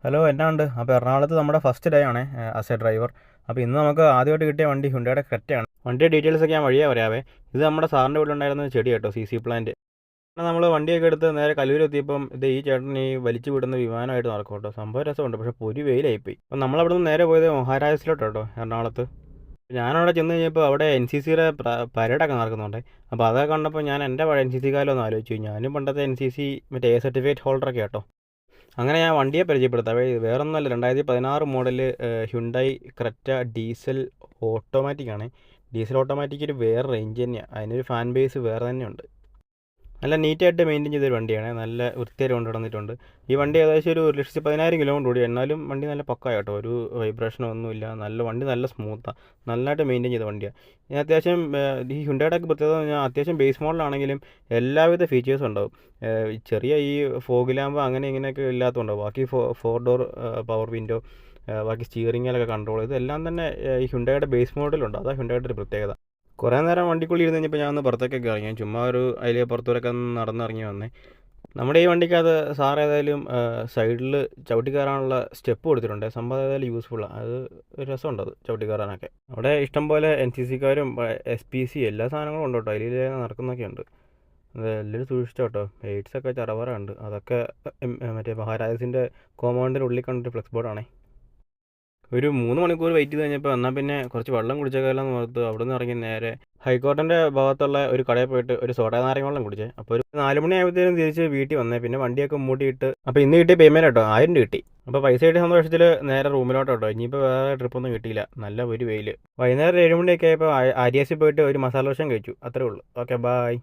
Hello എന്നാ ഉണ്ട്? അപ്പോൾ എറണാകുളത്ത് നമ്മുടെ ഫസ്റ്റ് ഡേ ആണ് ആസ് എ ഡ്രൈവർ. അപ്പോൾ ഇന്ന് നമുക്ക് ആദ്യമായിട്ട് കിട്ടിയ വണ്ടി ഹുണ്ടയുടെ ക്രെറ്റയാണ്. വണ്ടിയുടെ ഡീറ്റെയിൽസ് ഒക്കെ ഞാൻ വഴിയേ പറയാവേ. ഇത് നമ്മുടെ സാറിൻ്റെ വീട്ടിലുണ്ടായിരുന്ന ചെടി കേട്ടോ, CC പ്ലാന്റ്. നമ്മൾ വണ്ടിയൊക്കെ എടുത്ത് നേരെ കല്ലൂരെത്തിയപ്പം ഈ ചേട്ടൻ ഈ വലിച്ചു വിടുന്ന വിമാനമായിട്ട് നടക്കും കേട്ടോ. സംഭവം രസമുണ്ട്, പക്ഷേ പൊരി വെയിലായിപ്പോയി. അപ്പം നമ്മളവിടെ നിന്ന് നേരെ പോയത് മഹാരാജസിലോട്ട് കേട്ടോ, എറണാകുളത്ത്. ഞാനവിടെ ചെന്ന് കഴിഞ്ഞപ്പോൾ അവിടെ NCCയുടെ പരേഡൊക്കെ നടക്കുന്നുണ്ട്. അപ്പോൾ അതൊക്കെ കണ്ടപ്പോൾ ഞാൻ എൻ്റെ പഴയ NCC കാലം ഒന്ന് ആലോചിച്ചു. ഞാനും പണ്ടത്തെ NCC മറ്റേ സർട്ടിഫിക്കറ്റ് ഹോൾഡറൊക്കെ കേട്ടോ. അങ്ങനെ ഞാൻ വണ്ടിയെ പരിചയപ്പെടുത്താം. വേറൊന്നുമല്ല, 2016 model Hyundai Creta diesel automatic ആണ്. ഡീസൽ ഓട്ടോമാറ്റിക് ഒരു വേറെ റേഞ്ച് തന്നെയാണ്, അതിനൊരു ഫാൻ ബേസ് വേറെ തന്നെയുണ്ട്. നല്ല നീറ്റായിട്ട് മെയിൻറ്റെയിൻ ചെയ്തൊരു വണ്ടിയാണ്, നല്ല വൃത്തിയായിട്ട് കൊണ്ടുവന്നിട്ടുണ്ട്. ഈ വണ്ടി ഏകദേശം ഒരു 1,10,000 കിലോമീറ്റർ ഓടി. എന്നാലും വണ്ടി നല്ല പക്ക കേട്ടോ, ഒരു വൈബ്രേഷനോ ഒന്നുമില്ല. നല്ല വണ്ടി, നല്ല സ്മൂത്താണ്, നല്ലതായിട്ട് മെയിൻറ്റെയിൻ ചെയ്ത വണ്ടിയാണ്. ഇനി അത്യാവശ്യം ഈ ഹ്യുണ്ടയുടെ ഒക്കെ പ്രത്യേകത എന്ന് പറഞ്ഞാൽ അത്യാവശ്യം ബേസ് മോഡലാണെങ്കിലും എല്ലാവിധ ഫീച്ചേഴ്സും ഉണ്ടാവും. ചെറിയ ഈ ഫോഗ് ലാമ്പ് അങ്ങനെ ഇങ്ങനെയൊക്കെ ഇല്ലാത്തതുണ്ടാവും. ബാക്കി 4 ഡോർ പവർ വിൻഡോ, ബാക്കി സ്റ്റിയറിങ്ങിലൊക്കെ കൺട്രോൾ, ഇതെല്ലാം തന്നെ ഈ ഹ്യുണ്ടയുടെ ബേസ് മോഡലുണ്ട്. അതാണ് ഹ്യുണ്ടയുടെ ഒരു പ്രത്യേകത. കുറേ നേരം വണ്ടിക്കുള്ളിൽ ഇരുന്ന് കഴിഞ്ഞപ്പോൾ ഞാൻ ഒന്ന് പുറത്തേക്കൊക്കെ ഇറങ്ങി, ചുമ്മാ ഒരു അതിലെ പുറത്തൂരൊക്കെ ഒന്ന് നടന്നിറങ്ങി വന്നേ. നമ്മുടെ ഈ വണ്ടിക്കകത്ത് സാർ ഏതായാലും സൈഡിൽ ചവിട്ടി കയറാനുള്ള സ്റ്റെപ്പ് കൊടുത്തിട്ടുണ്ട്. സംഭവം ഏതായാലും യൂസ്ഫുള്ളാണ്, അത് ഒരു രസമുണ്ട് അത് ചവിട്ടി കയറാനൊക്കെ. അവിടെ ഇഷ്ടംപോലെ NCCക്കാരും SPC എല്ലാ സാധനങ്ങളും ഉണ്ട് കേട്ടോ, അതിൽ നടക്കുന്നൊക്കെ ഉണ്ട്. അത് എല്ലാവരും സൂക്ഷിച്ചോ കേട്ടോ, എയ്ഡ്സൊക്കെ ചറവറുണ്ട്. അതൊക്കെ മറ്റേ മഹാരാജസിൻ്റെ കോമ്പൗണ്ടിൻ്റെ ഉള്ളിൽ കണ്ടിട്ട് ഫ്ലെക്സ് ബോർഡാണേ. ഒരു 3 മണിക്കൂർ വെയിറ്റ് ചെയ്ത് കഴിഞ്ഞപ്പോൾ എന്നാൽ പിന്നെ കുറച്ച് വെള്ളം കുടിച്ചേക്കാമെന്ന് ഓർത്ത് അവിടെ നിന്ന് ഇറങ്ങി നേരെ ഹൈക്കോർട്ടിൻ്റെ ഭാഗത്തുള്ള ഒരു കടയിൽ പോയിട്ട് ഒരു സോഡ നാരങ്ങ വെള്ളം കുടിച്ചേ. അപ്പോൾ ഒരു 4 മണി ആയപ്പോഴത്തേനും തിരിച്ച് വീട്ടിൽ വന്നേ. പിന്നെ വണ്ടിയൊക്കെ മൂട്ടിയിട്ട് അപ്പോൾ ഇന്ന് കിട്ടിയ പേയ്മെൻറ്റ് കേട്ടോ 1000 കിട്ടി. അപ്പോൾ പൈസ കിട്ടിയ സന്തോഷത്തിൽ നേരെ റൂമിലോട്ടോ കേട്ടോ. ഇനിയിപ്പോൾ വേറെ ട്രിപ്പൊന്നും കിട്ടിയില്ല, നല്ല ഒരു വെയിൽ. വൈകുന്നേരം 7 മണിയൊക്കെ ആയപ്പോൾ ആര്യാസിൽ പോയിട്ട് ഒരു മസാല ദോശ കഴിച്ചു, അത്രേ ഉള്ളൂ. Okay, bye.